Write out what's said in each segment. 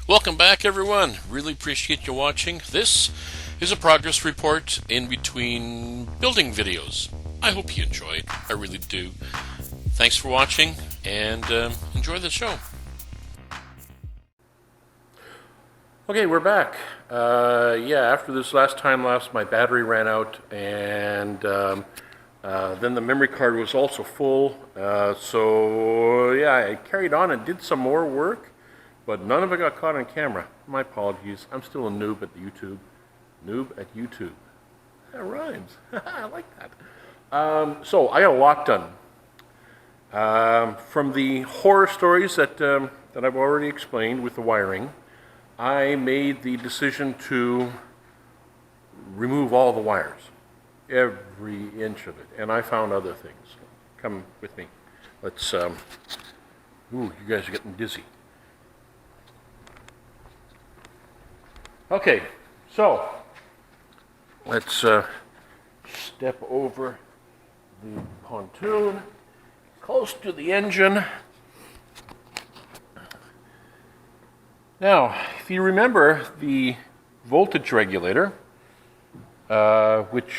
Welcome back, everyone. Really appreciate you watching. This is a progress report in between building videos. I hope you enjoy it. I really do. Thanks for watching, and enjoy the show. Okay, we're back. After this last time lapse, my battery ran out, and then the memory card was also full. I carried on and did some more work, but none of it got caught on camera. My apologies. I'm still a noob at YouTube. Noob at YouTube. That rhymes. I like that. So I got a lot done. From the horror stories that I've already explained with the wiring, I made the decision to remove all the wires, every inch of it, and I found other things. Come with me. Let's, ooh, you guys are getting dizzy. Okay, so let's step over the pontoon close to the engine. Now, if you remember the voltage regulator, which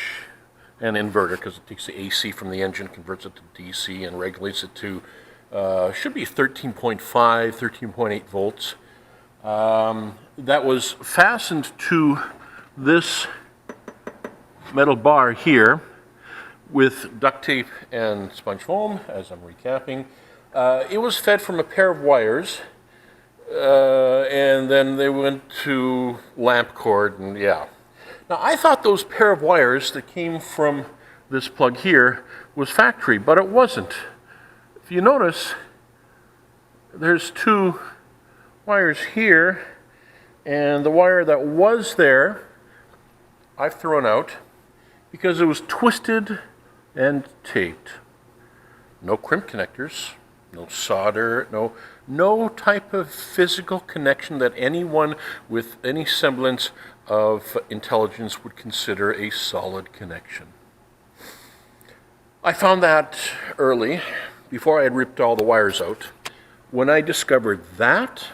an inverter, because it takes the AC from the engine, converts it to DC, and regulates it to should be 13.5, 13.8 volts. That was fastened to this metal bar here with duct tape and sponge foam, as I'm recapping. It was fed from a pair of wires, and then they went to lamp cord, and yeah. Now, I thought those pair of wires that came from this plug here was factory, but it wasn't. If you notice, there's two wires here, and the wire that was there, I've thrown out because it was twisted and taped. No crimp connectors, no solder, no type of physical connection that anyone with any semblance of intelligence would consider a solid connection. I found that early, before I had ripped all the wires out. When I discovered that,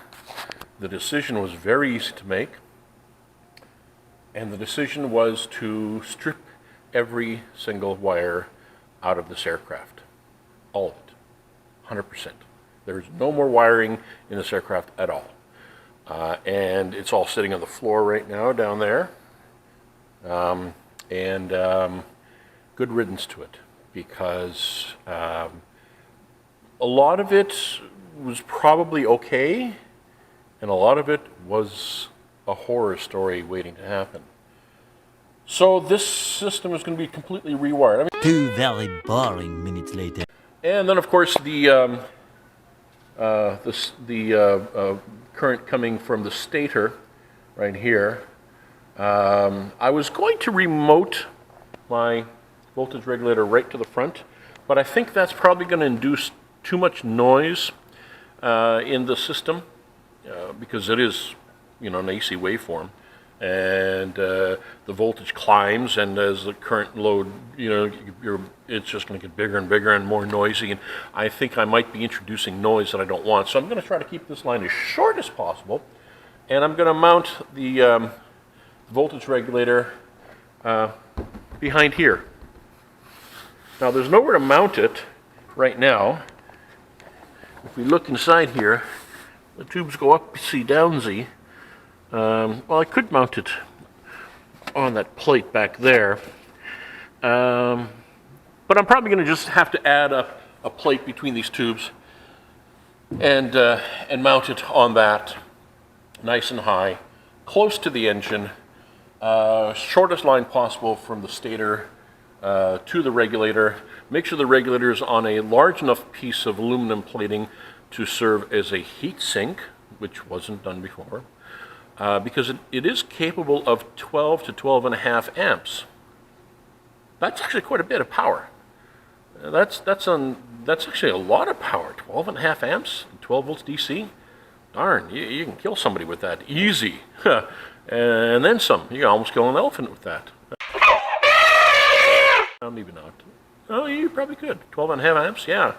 the decision was very easy to make, and the decision was to strip every single wire out of this aircraft. All of it. 100%. There's no more wiring in this aircraft at all. And it's all sitting on the floor right now down there. Good riddance to it, because a lot of it was probably okay, and a lot of it was a horror story waiting to happen. So this system is going to be completely rewired. Two very boring minutes later. And then, of course, the current coming from the stator right here. I was going to remote my voltage regulator right to the front, but I think that's probably going to induce too much noise in the system, because it is, an AC waveform, and the voltage climbs, and as the current load, it's just going to get bigger and bigger and more noisy, and I think I might be introducing noise that I don't want. So I'm going to try to keep this line as short as possible, and I'm going to mount the voltage regulator behind here. Now, there's nowhere to mount it right now. If we look inside here, the tubes go up-see, down-see. Well, I could mount it on that plate back there, but I'm probably going to just have to add a plate between these tubes and mount it on that, nice and high, close to the engine, shortest line possible from the stator to the regulator. Make sure the regulator is on a large enough piece of aluminum plating to serve as a heat sink, which wasn't done before, because it is capable of 12 to 12.5 amps. That's actually quite a bit of power. That's actually a lot of power. 12.5 amps, 12 volts DC. Darn, you can kill somebody with that easy, and then some. You can almost kill an elephant with that. No, maybe not. Oh, you probably could. 12.5 amps, yeah.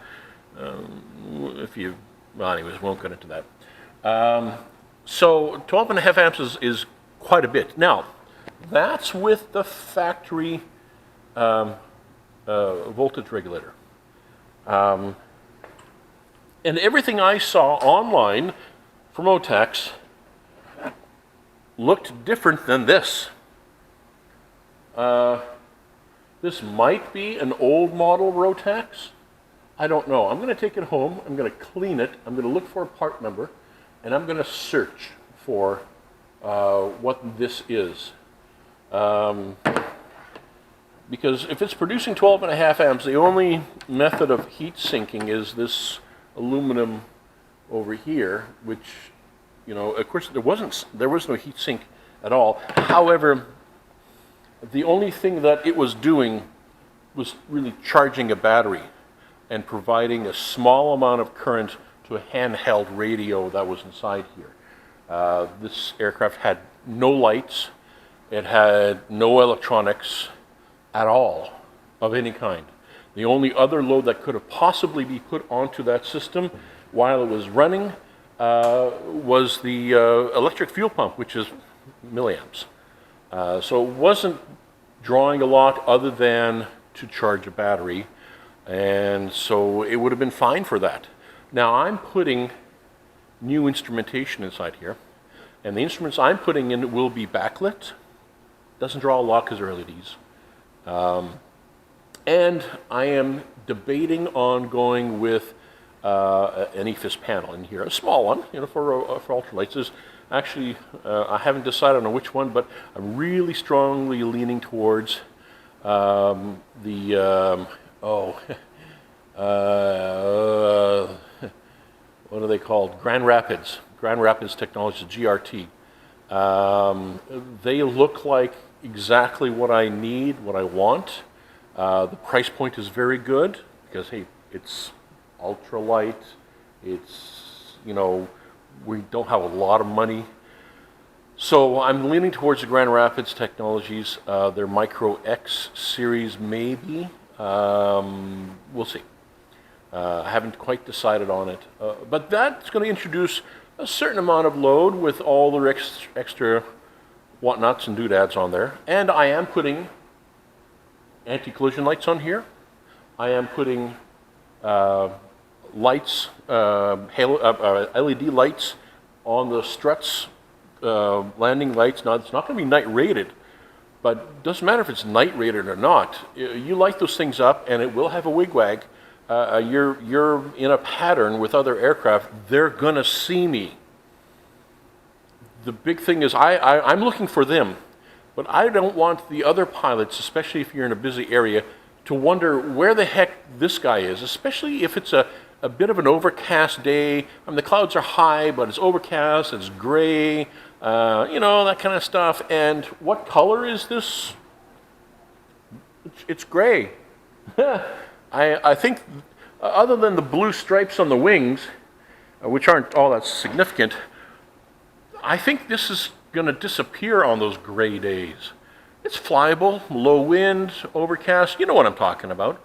If you, well, anyways, won't get into that. So 12.5 amps is quite a bit. Now, that's with the factory voltage regulator. And everything I saw online from Otex looked different than this. This might be an old model Rotex. I don't know. I'm going to take it home. I'm going to clean it. I'm going to look for a part number, and I'm going to search for what this is. Because if it's producing 12.5 amps, the only method of heat sinking is this aluminum over here, which, you know, of course there was no heat sink at all. However, the only thing that it was doing was really charging a battery and providing a small amount of current to a handheld radio that was inside here. This aircraft had no lights, it had no electronics at all of any kind. The only other load that could have possibly be put onto that system while it was running was the electric fuel pump, which is milliamps. So it wasn't drawing a lot other than to charge a battery, and so it would have been fine for that. Now I'm putting new instrumentation inside here, and the instruments I'm putting in will be backlit. Doesn't draw a lot because they're LEDs. And I am debating on going with an EFIS panel in here, a small one, you know, for ultralights. There's actually, I haven't decided on which one, but I'm really strongly leaning towards what are they called? Grand Rapids Technologies, GRT. They look like exactly what I need, what I want. The price point is very good because, hey, it's ultralight. It's, you know, we don't have a lot of money. So I'm leaning towards the Grand Rapids Technologies, their Micro X series maybe. We'll see. I haven't quite decided on it. But that's going to introduce a certain amount of load with all the extra whatnots and doodads on there. And I am putting anti-collision lights on here. I am putting lights, LED lights on the struts, landing lights. Now, it's not going to be night rated, but it doesn't matter if it's night rated or not. You light those things up and it will have a wigwag. You're in a pattern with other aircraft. They're going to see me. The big thing is I'm looking for them, but I don't want the other pilots, especially if you're in a busy area, to wonder where the heck this guy is, especially if it's a bit of an overcast day. I mean, the clouds are high, but it's overcast, it's gray, you know, that kind of stuff. And what color is this? It's gray. I think, other than the blue stripes on the wings, which aren't all that significant, I think this is going to disappear on those gray days. It's flyable, low wind, overcast, you know what I'm talking about.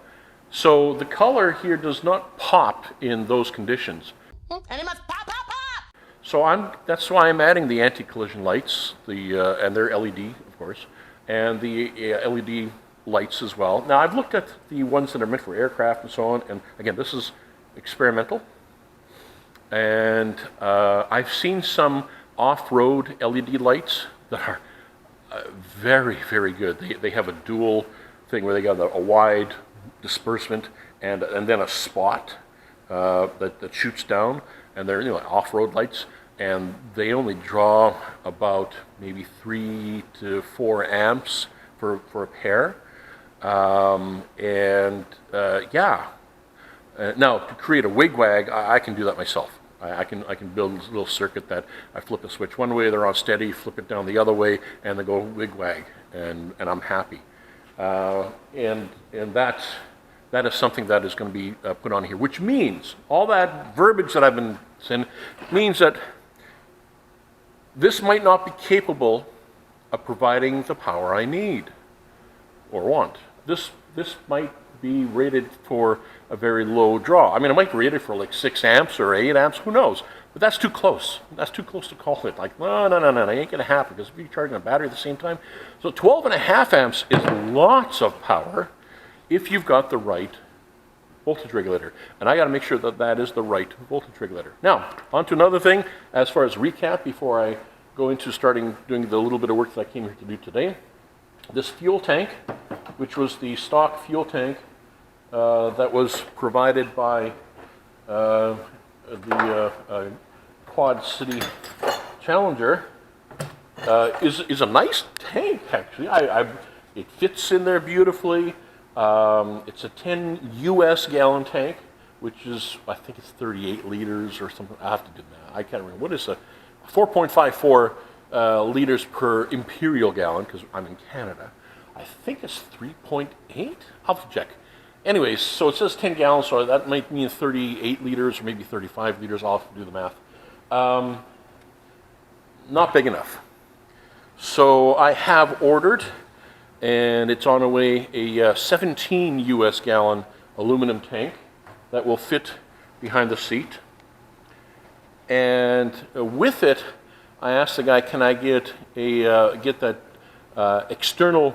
So the color here does not pop in those conditions. And it must pop, pop, pop! So that's why I'm adding the anti-collision lights, and they're LED, of course, and the LED lights as well. Now I've looked at the ones that are meant for aircraft and so on, and again, this is experimental. And I've seen some off-road LED lights that are very, very good. They have a dual thing where they got a wide disbursement and then a spot that shoots down, and they're, you know, off-road lights, and they only draw about maybe 3 to 4 amps for a pair. Yeah. Now, to create a wigwag, I can do that myself. I can build a little circuit that I flip a switch one way, they're on steady, flip it down the other way, and they go wigwag, and I'm happy. And that is something that is going to be put on here, which means all that verbiage that I've been saying means that this might not be capable of providing the power I need or want. This might be rated for a very low draw. I mean, it might be rated for like 6 amps or 8 amps, who knows? But that's too close. That's too close to call it. Like, no, no, no, no, it ain't going to happen because if you're charging a battery at the same time. So 12.5 amps is lots of power if you've got the right voltage regulator. And I got to make sure that that is the right voltage regulator. Now, on to another thing as far as recap before I go into starting doing the little bit of work that I came here to do today. This fuel tank, which was the stock fuel tank that was provided by the Quad City Challenger, is a nice tank, actually. It fits in there beautifully. It's a 10 US gallon tank, which is, I think it's 38 liters or something. I have to do that. I can't remember. What is a 4.54 liters per imperial gallon, because I'm in Canada. I think it's 3.8. I'll have to check. Anyways, so it says 10 gallons, so that might mean 38 liters or maybe 35 liters. I'll have to do the math. Not big enough. So I have ordered, and it's on the way, a 17 US gallon aluminum tank that will fit behind the seat. And with it, I asked the guy, can I get that external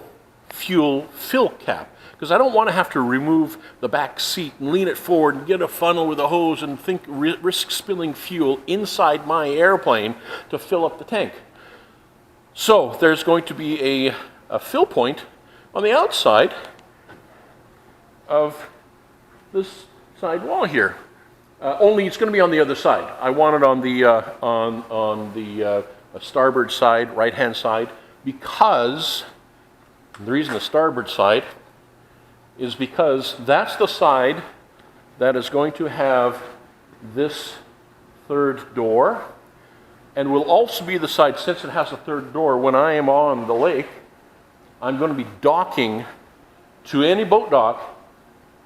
fuel fill cap? Because I don't want to have to remove the back seat and lean it forward and get a funnel with a hose and risk spilling fuel inside my airplane to fill up the tank. So there's going to be a fill point on the outside of this side wall here. Only it's going to be on the other side. I want it on the starboard side, right-hand side, because the reason the starboard side is because that's the side that is going to have this third door, and will also be the side, since it has a third door, when I am on the lake, I'm going to be docking to any boat dock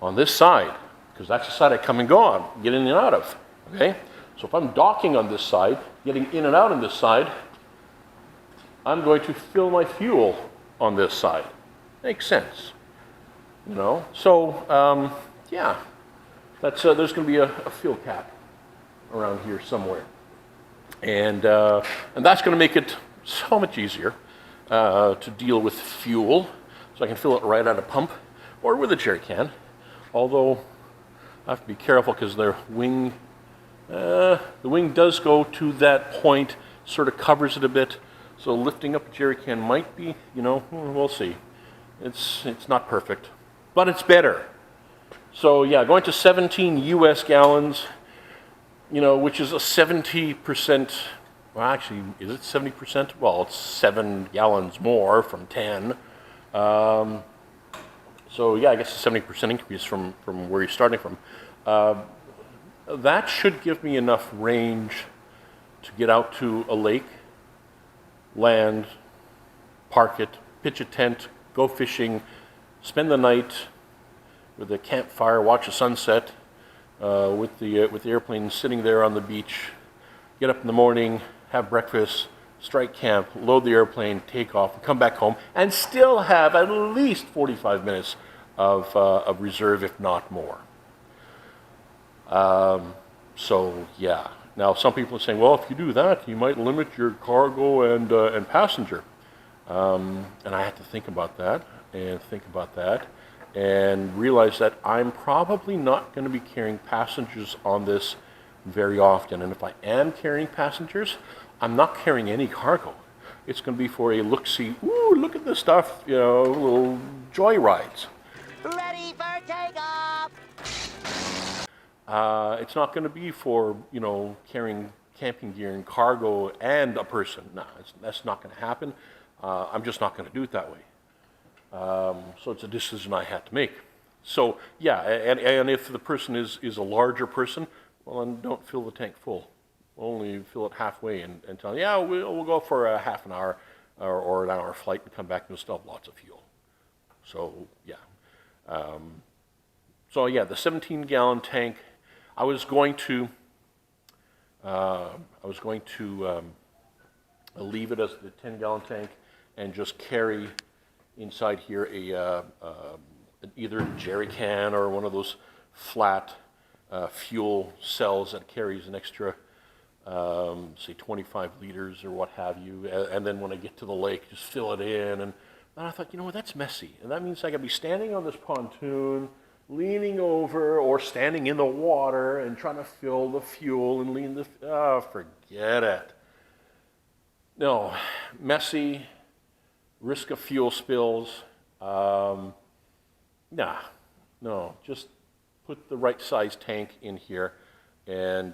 on this side, because that's the side I come and go on, get in and out of, okay? So if I'm docking on this side, getting in and out on this side, I'm going to fill my fuel on this side. Makes sense, you know? So, yeah, that's, there's going to be a fuel cap around here somewhere. And that's going to make it so much easier to deal with fuel, so I can fill it right at a pump or with a jerry can. Although I have to be careful because the wing does go to that point, sort of covers it a bit. So lifting up a jerry can might be, you know, we'll see. It's not perfect, but it's better. So yeah, going to 17 US gallons, you know, which is a 70%, well actually, is it 70%? Well, it's 7 gallons more from 10. So yeah, I guess a 70% increase from where you're starting from. That should give me enough range to get out to a lake, land, park it, pitch a tent, go fishing, spend the night with a campfire, watch a sunset, with the airplane sitting there on the beach, get up in the morning, have breakfast, strike camp, load the airplane, take off, and come back home, and still have at least 45 minutes of reserve, if not more. So yeah. Now some people are saying, well, if you do that, you might limit your cargo and passenger. And I had to think about that and realize that I'm probably not going to be carrying passengers on this very often. And if I am carrying passengers, I'm not carrying any cargo. It's going to be for a look-see, ooh, look at this stuff, you know, little joy rides. Ready for takeoff! It's not going to be for, you know, carrying camping gear and cargo and a person. No, that's not going to happen. I'm just not going to do it that way. So it's a decision I had to make. So yeah, and if the person is a larger person, well, then don't fill the tank full. Only fill it halfway and tell them, yeah, we'll go for a half an hour or an hour flight and come back and we'll still have lots of fuel. So yeah. So yeah, the 17-gallon tank. I was going to leave it as the 10-gallon tank and just carry inside here either a jerry can or one of those flat fuel cells that carries an extra say 25 liters or what have you, and then when I get to the lake, just fill it in. And then I thought, you know what, that's messy. And that means I gotta be standing on this pontoon, leaning over, or standing in the water and trying to fill the fuel and forget it. No, messy, risk of fuel spills. No, just put the right size tank in here and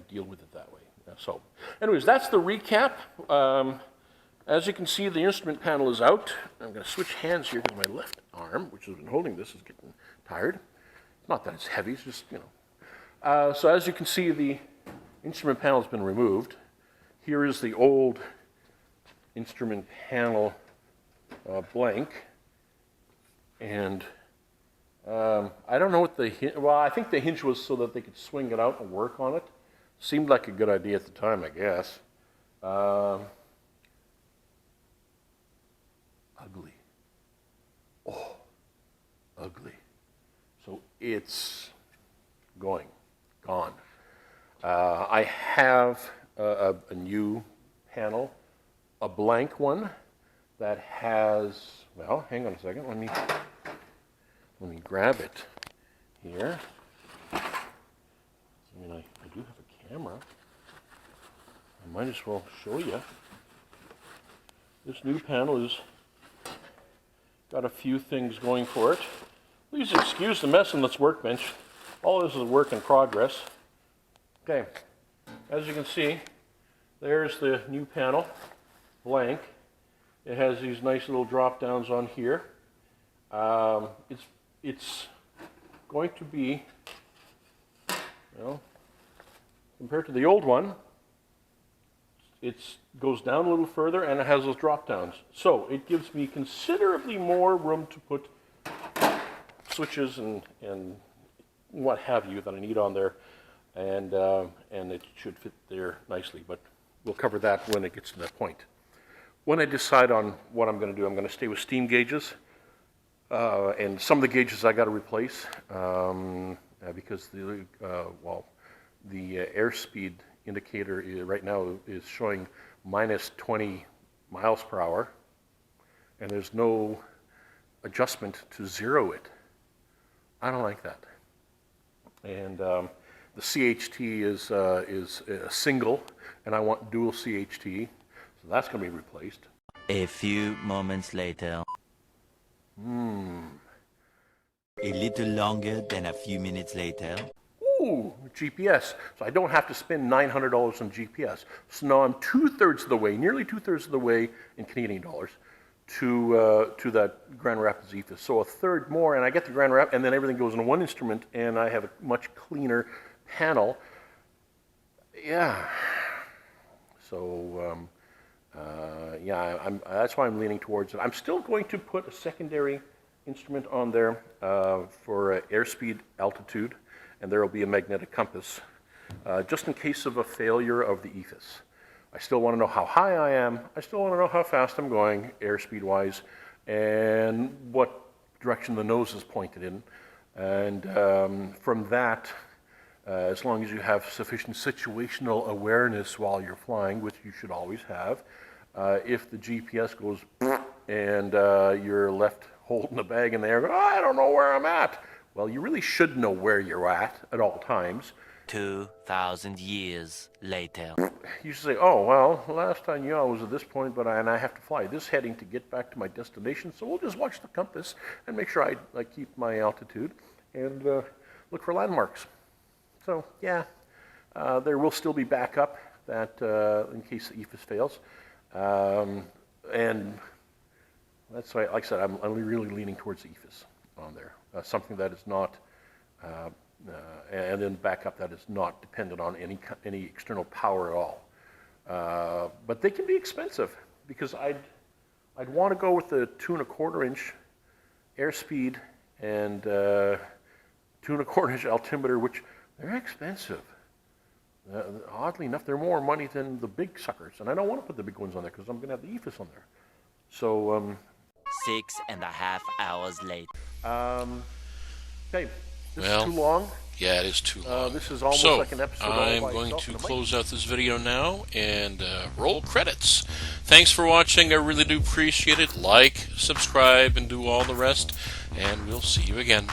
deal with it that way. So, anyways, that's the recap. As you can see, the instrument panel is out. I'm going to switch hands here because my left arm, which has been holding this, is getting tired. It's not that it's heavy, it's just, so as you can see, the instrument panel has been removed. Here is the old instrument panel blank. And I don't know what the hinge, well, I think the hinge was so that they could swing it out and work on it. Seemed like a good idea at the time, I guess. Ugly. Oh, ugly. So it's gone. I have a new panel, a blank one that has, well, hang on a second, let me grab it here. I mean, I do have a camera. I might as well show you. This new panel has got a few things going for it. Please excuse the mess on this workbench. All this is a work in progress. Okay, as you can see, there's the new panel, blank. It has these nice little drop downs on here. It's going to be, well, compared to the old one, it goes down a little further and it has those drop downs. So it gives me considerably more room to put switches and what have you that I need on there, and it should fit there nicely, but we'll cover that when it gets to that point. When I decide on what I'm going to do, I'm going to stay with steam gauges, and some of the gauges I got to replace because the airspeed indicator right now is showing minus 20 miles per hour, and there's no adjustment to zero it. I don't like that. And the CHT is a single, and I want dual CHT, so that's going to be replaced. A few moments later. A little longer than a few minutes later. Ooh, GPS. So I don't have to spend $900 on GPS. So now I'm nearly two-thirds of the way in Canadian dollars to that Grand Rapids EFIS. So a third more, and I get the Grand Rapids, and then everything goes in one instrument, and I have a much cleaner panel. Yeah. So, that's why I'm leaning towards it. I'm still going to put a secondary instrument on there for airspeed, altitude, and there will be a magnetic compass, just in case of a failure of the EFIS. I still want to know how high I am. I still want to know how fast I'm going, airspeed-wise, and what direction the nose is pointed in. And from that, as long as you have sufficient situational awareness while you're flying, which you should always have, if the GPS goes and you're left holding the bag in the air, I don't know where I'm at. Well, you really should know where you're at all times. 2,000 years later. You should say, oh, well, last I knew I was at this point, and I have to fly this heading to get back to my destination, so we'll just watch the compass and make sure I keep my altitude and look for landmarks. So, yeah, there will still be backup that in case the EFIS fails. And that's why, like I said, I'm really leaning towards the EFIS on there. Something that is not, and then backup that is not dependent on any external power at all. But they can be expensive because I'd want to go with the 2¼ inch airspeed and 2¼ inch altimeter, which they're expensive. Oddly enough, they're more money than the big suckers, and I don't want to put the big ones on there because I'm going to have the EFIS on there. So 6.5 hours later. Okay, this is too long. Yeah, it is too long. This is almost so, like an episode all I'm by going itself, to and it might- close out this video now and roll credits. Thanks for watching. I really do appreciate it. Like, subscribe, and do all the rest. And we'll see you again.